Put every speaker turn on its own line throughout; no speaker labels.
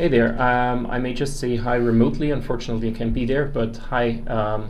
Hey there. I may just say hi remotely. Unfortunately, I can't be there, but hi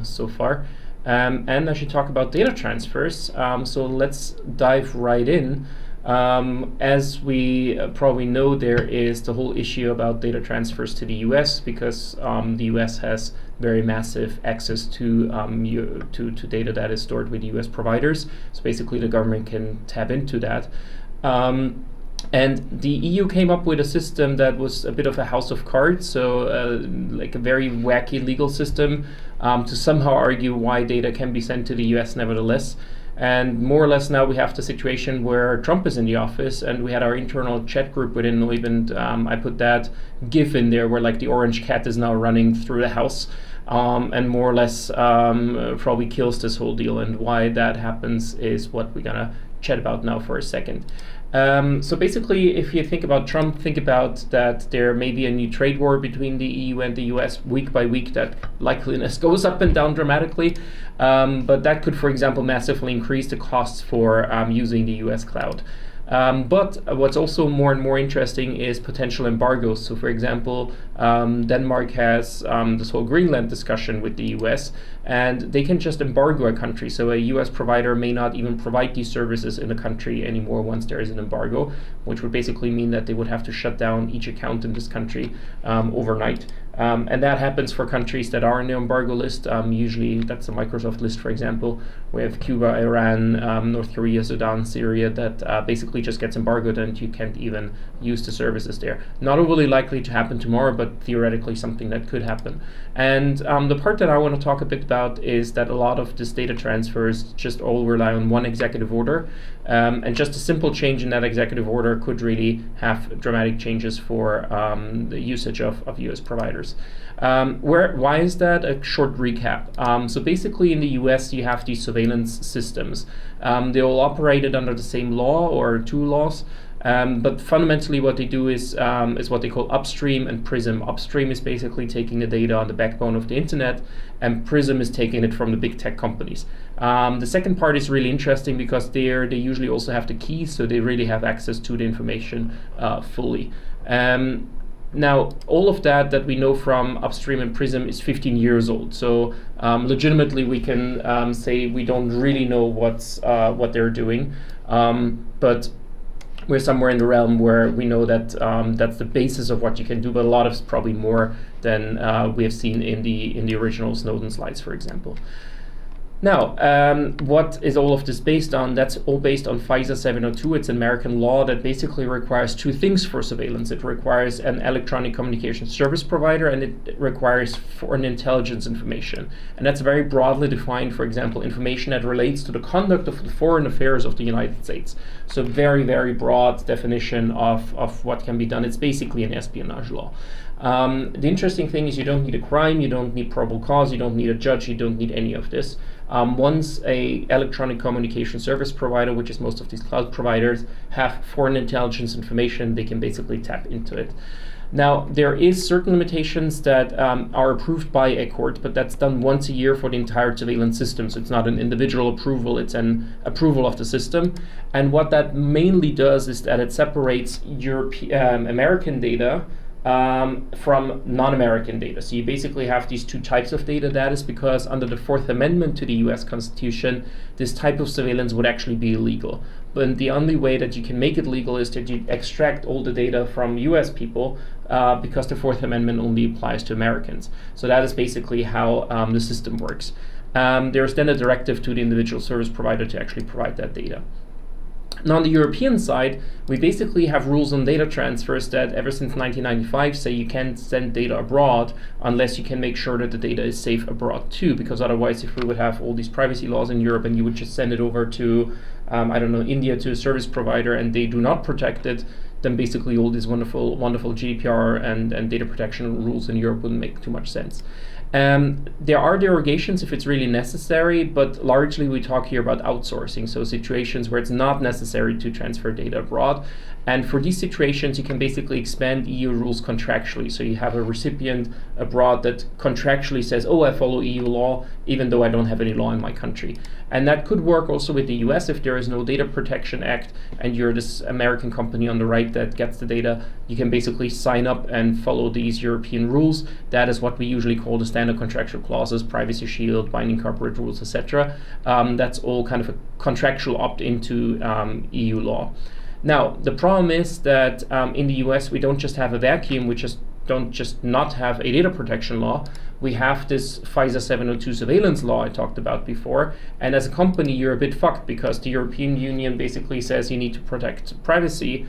so far. And I should talk about data transfers. So let's dive right in. As we probably know, there is the whole issue about data transfers to the US because the US has very massive access to data that is stored with US providers. So basically, the government can tap into that. And the EU came up with a system that was a bit of a house of cards, so like a very wacky legal system to somehow argue why data can be sent to the US nevertheless. And more or less now we have the situation where Trump is in the office, and we had our internal chat group within Noib, and I put that GIF in there where like the orange cat is now running through the house. And more or less probably kills this whole deal, and why that happens is what we're gonna chat about now for a second. So basically, if you think about Trump, think about that there may be a new trade war between the EU and the US week by week. That likeliness goes up and down dramatically, but that could, for example, massively increase the costs for using the US cloud. But what's also more and more interesting is potential embargoes. So for example, Denmark has this whole Greenland discussion with the US, and they can just embargo a country. So a US provider may not even provide these services in the country anymore once there is an embargo, which would basically mean that they would have to shut down each account in this country overnight. And that happens for countries that are on the embargo list. Usually that's the Microsoft list, for example. We have Cuba, Iran, North Korea, Sudan, Syria, that basically just gets embargoed and you can't even use the services there. Not overly likely to happen tomorrow, but theoretically something that could happen. And the part that I want to talk a bit about is that a lot of this data transfers just all rely on one executive order. And just a simple change in that executive order could really have dramatic changes for the usage of US providers. Why is that? A short recap. So basically in the US you have these surveillance systems. They all operated under the same law or two laws. But fundamentally what they do is what they call upstream and PRISM. Upstream is basically taking the data on the backbone of the internet, and PRISM is taking it from the big tech companies. The second part is really interesting because they usually also have the keys, so they really have access to the information fully. Now, all of that we know from upstream and PRISM is 15 years old. So legitimately we can say we don't really know what they're doing, but we're somewhere in the realm where we know that that's the basis of what you can do, but a lot of it's probably more than we have seen in the original Snowden slides, for example. Now, what is all of this based on? That's all based on FISA 702. It's an American law that basically requires two things for surveillance. It requires an electronic communication service provider, and it requires foreign intelligence information. And that's very broadly defined, for example, information that relates to the conduct of the foreign affairs of the United States. So very, very broad definition of what can be done. It's basically an espionage law. The interesting thing is you don't need a crime, you don't need probable cause, you don't need a judge, you don't need any of this. Once a electronic communication service provider, which is most of these cloud providers, have foreign intelligence information, they can basically tap into it. Now, there is certain limitations that are approved by a court, but that's done once a year for the entire surveillance system. So it's not an individual approval, it's an approval of the system. And what that mainly does is that it separates American data from non-American data. So you basically have these two types of data. That is because under the Fourth Amendment to the US Constitution, this type of surveillance would actually be illegal. But the only way that you can make it legal is that you extract all the data from US people because the Fourth Amendment only applies to Americans. So that is basically how the system works. There's then a directive to the individual service provider to actually provide that data. Now on the European side, we basically have rules on data transfers that ever since 1995 say you can't send data abroad unless you can make sure that the data is safe abroad too, because otherwise if we would have all these privacy laws in Europe and you would just send it over to, I don't know, India to a service provider and they do not protect it, then basically all these wonderful GDPR and data protection rules in Europe wouldn't make too much sense. There are derogations if it's really necessary, but largely we talk here about outsourcing, so situations where it's not necessary to transfer data abroad. And for these situations, you can basically expand EU rules contractually. So you have a recipient abroad that contractually says, oh, I follow EU law, even though I don't have any law in my country. And that could work also with the US if there is no Data Protection Act and you're this American company on the right that gets the data. You can basically sign up and follow these European rules. That is what we usually call the standard contractual clauses, privacy shield, binding corporate rules, etc. That's all kind of a contractual opt-in to EU law. Now, the problem is that in the US, we don't just have a vacuum, we just don't just not have a data protection law. We have this FISA 702 surveillance law I talked about before. And as a company, you're a bit fucked because the European Union basically says you need to protect privacy.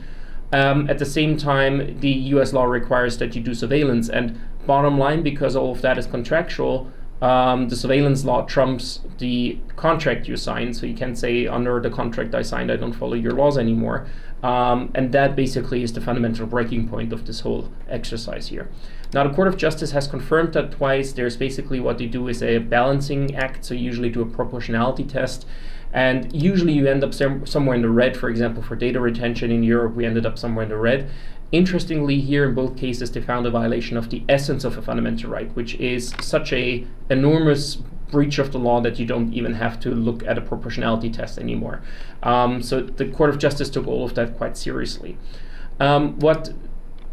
At the same time, the US law requires that you do surveillance. And bottom line, because all of that is contractual, the surveillance law trumps the contract you sign. So you can say under the contract I signed, I don't follow your laws anymore. And that basically is the fundamental breaking point of this whole exercise here. Now, the Court of Justice has confirmed that twice. There's basically what they do is a balancing act. So you usually do a proportionality test. And usually you end up somewhere in the red. For example, for data retention in Europe, we ended up somewhere in the red. Interestingly, here in both cases, they found a violation of the essence of a fundamental right, which is such a enormous breach of the law that you don't even have to look at a proportionality test anymore. So the Court of Justice took all of that quite seriously. What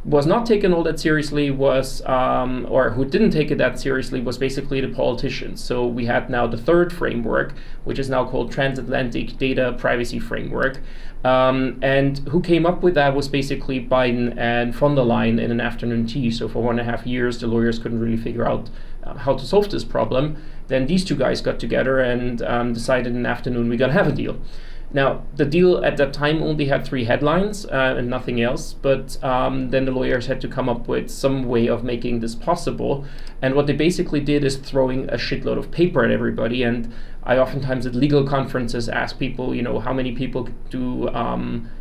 was not taken all that seriously was, or who didn't take it that seriously, was basically the politicians. So we had now the third framework, which is now called Transatlantic Data Privacy Framework. And who came up with that was basically Biden and von der Leyen in an afternoon tea. So for 1.5 years, the lawyers couldn't really figure out how to solve this problem. Then these two guys got together and decided in an afternoon we're gonna have a deal. Now, the deal at that time only had 3 headlines and nothing else, but then the lawyers had to come up with some way of making this possible. And what they basically did is throwing a shitload of paper at everybody. And I oftentimes at legal conferences ask people, you know, how many people do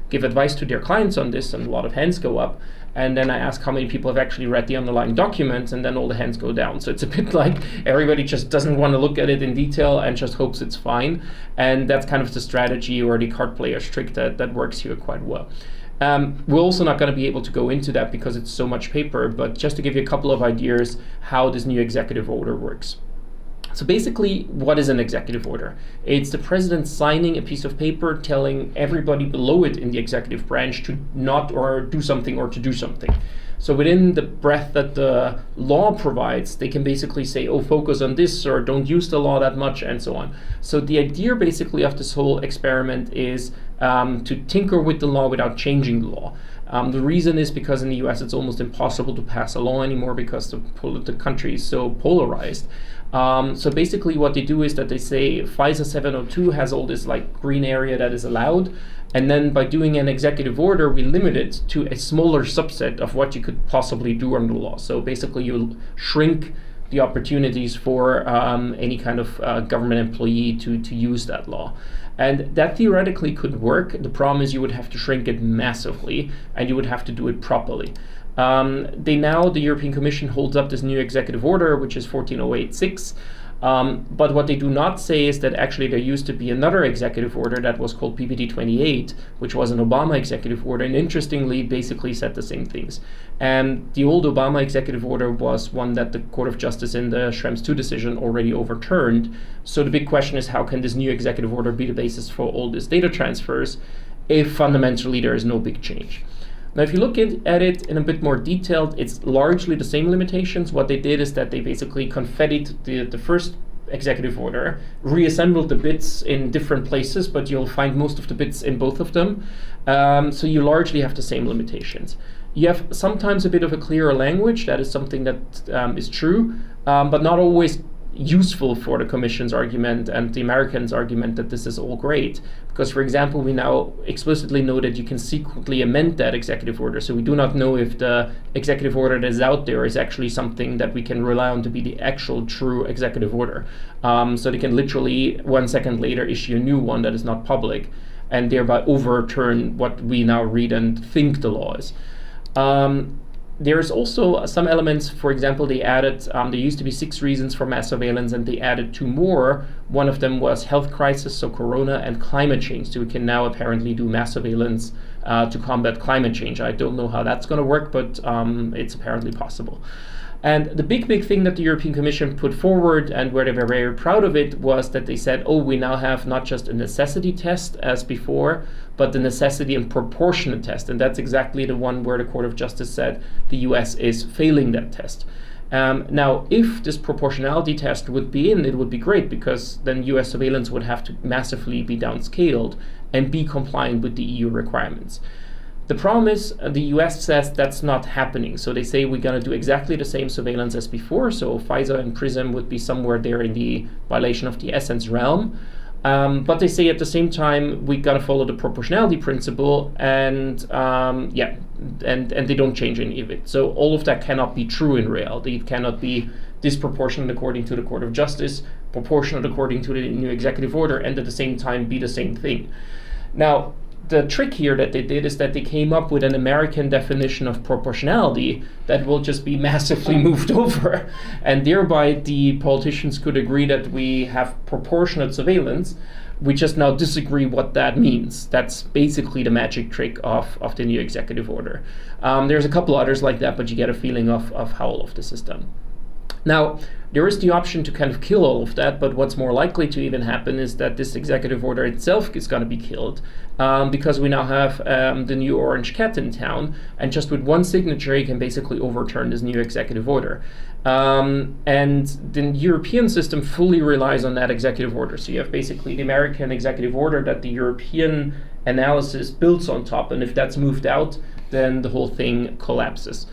give advice to their clients on this, and a lot of hands go up. And then I ask how many people have actually read the underlying documents, and then all the hands go down. So it's a bit like everybody just doesn't want to look at it in detail and just hopes it's fine. And that's kind of the strategy or the card player's trick that works here quite well. We're also not going to be able to go into that because it's so much paper, but just to give you a couple of ideas how this new executive order works. So basically, what is an executive order? It's the president signing a piece of paper telling everybody below it in the executive branch to not or do something or to do something. So within the breadth that the law provides, they can basically say, oh, focus on this, or don't use the law that much, and so on. So the idea basically of this whole experiment is to tinker with the law without changing the law. The reason is because in the US it's almost impossible to pass a law anymore because the country is so polarized. So basically what they do is that they say FISA 702 has all this like green area that is allowed, and then by doing an executive order we limit it to a smaller subset of what you could possibly do under the law. So basically you'll shrink the opportunities for any kind of government employee to use that law. And that theoretically could work. The problem is you would have to shrink it massively and you would have to do it properly. The European Commission holds up this new executive order, which is 14086. But what they do not say is that actually there used to be another executive order that was called PPD28, which was an Obama executive order, and interestingly basically said the same things. And the old Obama executive order was one that the Court of Justice in the Schrems II decision already overturned. So the big question is, how can this new executive order be the basis for all these data transfers if fundamentally there is no big change? Now, if you look at it in a bit more detail, it's largely the same limitations. What they did is that they basically confettied the first executive order, reassembled the bits in different places, but you'll find most of the bits in both of them. So you largely have the same limitations. You have sometimes a bit of a clearer language. That is something that is true, but not always useful for the Commission's argument and the Americans' argument that this is all great. Because, for example, we now explicitly know that you can secretly amend that executive order. So we do not know if the executive order that is out there is actually something that we can rely on to be the actual true executive order. So they can literally 1 second later issue a new one that is not public and thereby overturn what we now read and think the law is. there's also some elements, for example, they added, there used to be 6 reasons for mass surveillance, and they added 2 more. One of them was health crisis, so corona, and climate change. So we can now apparently do mass surveillance to combat climate change. I don't know how that's going to work, but it's apparently possible. And the big thing that the European Commission put forward, and where they were very proud of it, was that they said, oh, we now have not just a necessity test as before, but the necessity and proportionate test. And that's exactly the one where the Court of Justice said the US is failing that test. Now, if this proportionality test would be in, it would be great, because then US surveillance would have to massively be downscaled and be compliant with the EU requirements. The problem is the US says that's not happening. So they say we're going to do exactly the same surveillance as before. So Pfizer and PRISM would be somewhere there in the violation of the essence realm. But they say at the same time we got to follow the proportionality principle, and they don't change any of it. So all of that cannot be true in reality. It cannot be disproportionate according to the Court of Justice, proportionate according to the new executive order, and at the same time be the same thing. Now, the trick here that they did is that they came up with an American definition of proportionality that will just be massively moved over. And thereby the politicians could agree that we have proportionate surveillance. We just now disagree what that means. That's basically the magic trick of the new executive order. There's a couple others like that, but you get a feeling of how all of this is done. Now, there is the option to kind of kill all of that, but what's more likely to even happen is that this executive order itself is going to be killed, because we now have the new orange cat in town, and just with one signature you can basically overturn this new executive order. And the European system fully relies on that executive order. So you have basically the American executive order that the European analysis builds on top, and if that's moved out, then the whole thing collapses.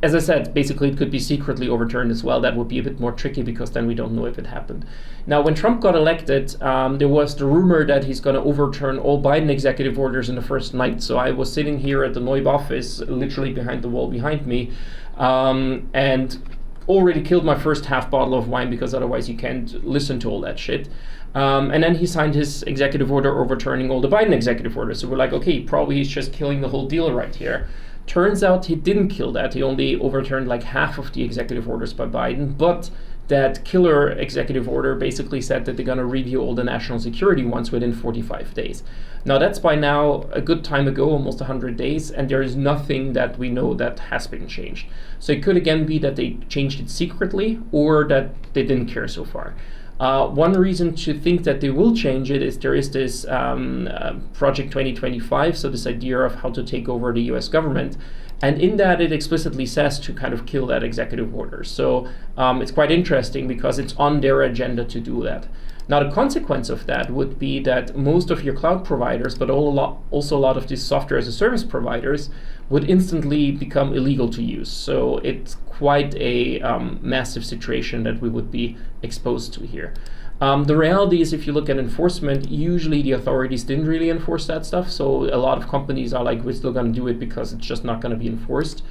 As I said, basically it could be secretly overturned as well. That would be a bit more tricky, because then we don't know if it happened. Now, when Trump got elected, there was the rumor that he's going to overturn all Biden executive orders in the first night. So I was sitting here at the Neub office, literally behind the wall behind me, and already killed my first half bottle of wine, because otherwise you can't listen to all that shit. And then he signed his executive order overturning all the Biden executive orders. So we're like, okay, probably he's just killing the whole deal right here. Turns out he didn't kill that. He only overturned like half of the executive orders by Biden, but that killer executive order basically said that they're going to review all the national security ones within 45 days. Now, that's by now a good time ago, almost 100 days, and there is nothing that we know that has been changed. So it could again be that they changed it secretly, or that they didn't care so far. One reason to think that they will change it is there is this Project 2025, so this idea of how to take over the US government. And in that, it explicitly says to kind of kill that executive order. So it's quite interesting, because it's on their agenda to do that. Now, the consequence of that would be that most of your cloud providers, but also a lot of these software as a service providers, would instantly become illegal to use. So it's quite a massive situation that we would be exposed to here. The reality is, if you look at enforcement, usually the authorities didn't really enforce that stuff. So a lot of companies are like, we're still going to do it because it's just not going to be enforced.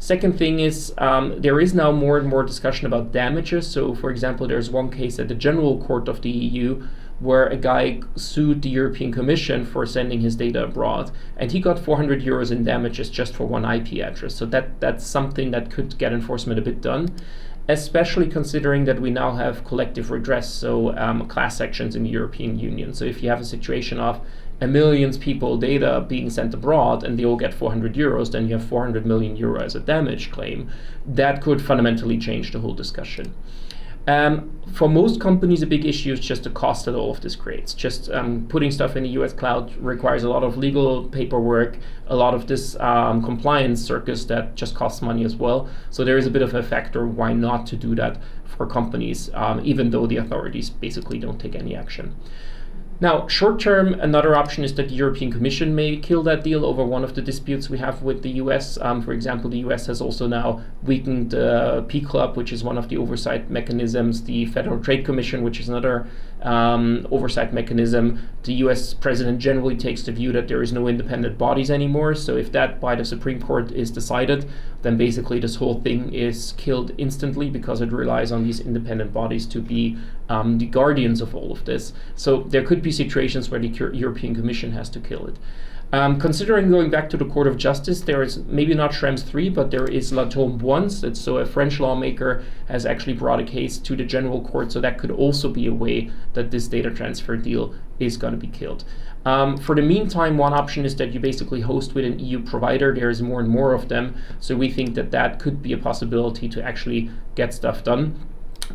Second thing is, there is now more and more discussion about damages. So, for example, there's one case at the General Court of the EU where a guy sued the European Commission for sending his data abroad, and he got 400 euros in damages just for one IP address. So that's something that could get enforcement a bit done, especially considering that we now have collective redress, so class actions in the European Union. So if you have a situation of a million people data being sent abroad and they all get 400 euros, then you have 400 million euro as a damage claim. That could fundamentally change the whole discussion. For most companies, a big issue is just the cost that all of this creates. Just putting stuff in the US cloud requires a lot of legal paperwork, a lot of this compliance circus that just costs money as well. So there is a bit of a factor why not to do that for companies, even though the authorities basically don't take any action. Now, short term, another option is that the European Commission may kill that deal over one of the disputes we have with the US. For example, the US has also now weakened the P-Club, which is one of the oversight mechanisms, the Federal Trade Commission, which is another oversight mechanism. The US president generally takes the view that there is no independent bodies anymore. So if that by the Supreme Court is decided, then basically this whole thing is killed instantly, because it relies on these independent bodies to be the guardians of all of this. So there could be situations where the European Commission has to kill it. Considering going back to the Court of Justice, there is maybe not Schrems 3, but there is Latombe 1. So a French lawmaker has actually brought a case to the General Court, so that could also be a way that this data transfer deal is going to be killed. For the meantime, one option is that you basically host with an EU provider. There's more and more of them, so we think that that could be a possibility to actually get stuff done.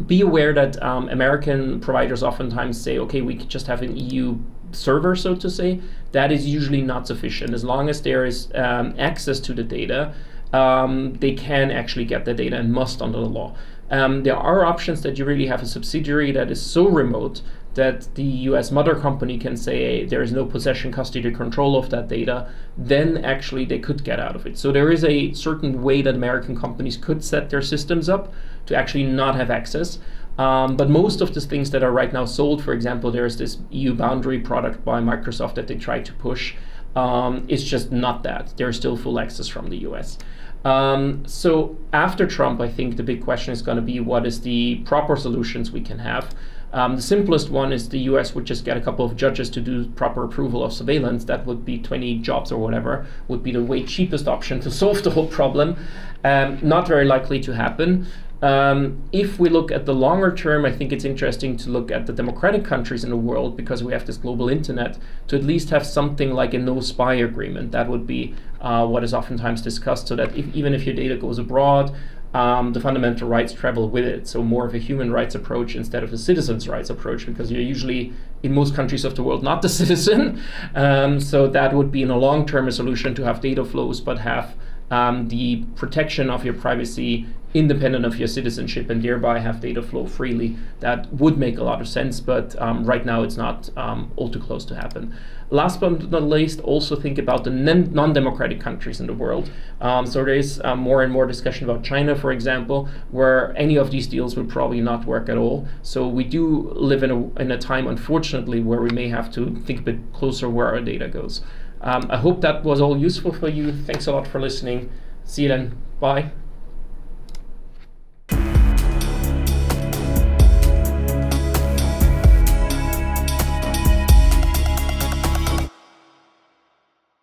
Be aware that American providers oftentimes say, okay, we could just have an EU server, so to say. That is usually not sufficient. As long as there is access to the data, they can actually get the data and must under the law. There are options that you really have a subsidiary that is so remote that the US mother company can say there is no possession, custody, or control of that data, then actually they could get out of it. So there is a certain way that American companies could set their systems up to actually not have access. But most of the things that are right now sold, for example, there's this EU boundary product by Microsoft that they try to push. It's just not that. There's still full access from the US. So after Trump, I think the big question is going to be what is the proper solutions we can have. The simplest one is the US would just get a couple of judges to do proper approval of surveillance. That would be 20 jobs or whatever, would be the way cheapest option to solve the whole problem. Not very likely to happen. If we look at the longer term, I think it's interesting to look at the democratic countries in the world, because we have this global internet, to at least have something like a no spy agreement. That would be what is oftentimes discussed, so that even if your data goes abroad, the fundamental rights travel with it. So more of a human rights approach instead of a citizens' rights approach, because you're usually, in most countries of the world, not the citizen. So that would be in a long term a solution, to have data flows, but have the protection of your privacy independent of your citizenship, and thereby have data flow freely. That would make a lot of sense, but right now it's not all too close to happen. Last but not least, also think about the non-democratic countries in the world. So there is more and more discussion about China, for example, where any of these deals would probably not work at all. So we do live in a time, unfortunately, where we may have to think a bit closer where our data goes. I hope that was all useful for you. Thanks a lot for listening. See you then. Bye.